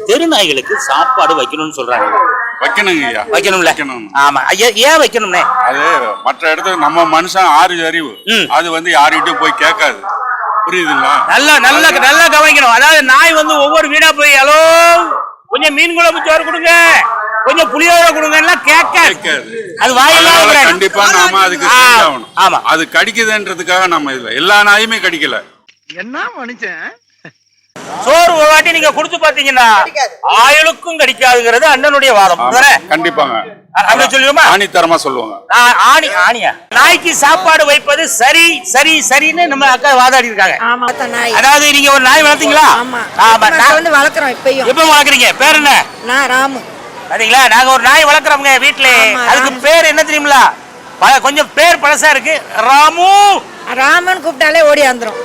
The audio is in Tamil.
தெரு நாய்களுக்கு சாப்பாடு வைக்கணும்னு சொல்றாங்க. வைக்கணுங்க ஐயா, வைக்கணும்ல. வைக்கணும். ஆமா, ஏன் வைக்கணும்னே? அது மற்ற இடத்துல நம்ம மனுஷன் ஆறு அறிவு, அது வந்து யார்கிட்டயும் போய் கேட்காது. புரியுதுங்களா? நல்லா கவனிக்கணும். அதாவது நாய் வந்து ஒவ்வொரு வீடா போய் ஹலோ கொஞ்சம் மீன் குழம்பு சோறு கொடுங்க, கொஞ்சம் புளியோரை கொடுங்கன்னா கேட்காது. அது வாயிலாக கண்டிப்பா நாம அதுக்கு செஞ்சாகணும். ஆமா, அது கடிக்குதுன்றதுக்காக நம்ம இதுல எல்லா நாயுமே கடிக்கல. என்ன மனுஷன் சோறு ஒரு வாட்டி நீங்க கொடுத்து பாத்தீங்கன்னா ஆயுளுக்கும் கடிக்காதுங்கிறது அண்ணனுடைய வாதம். கண்டிப்பாங்க, அப்படி சொல்லுமா? ஆணித்தரமா சொல்லுவாங்க. ஆணியா நாய்க்கு சாப்பாடு வைப்பது சரி சரி சரின்னு நம்ம அக்கா வாதாடி இருக்காங்க. அதாவது நீங்க ஒரு நாய் வளர்த்தீங்களா? வளர்க்குறோம். எப்ப வளர்க்குறீங்க? பேர் என்ன? நான் ராமு. பாத்தீங்களா, நாங்க ஒரு நாய் வளர்க்குறோம்ங்க வீட்டுல. அதுக்கு பேர் என்ன தெரியுங்களா? கொஞ்சம் பேர் பழசா இருக்கு. ராமு. ராமன் கூப்பிட்டாலே ஓடி வந்துரும்.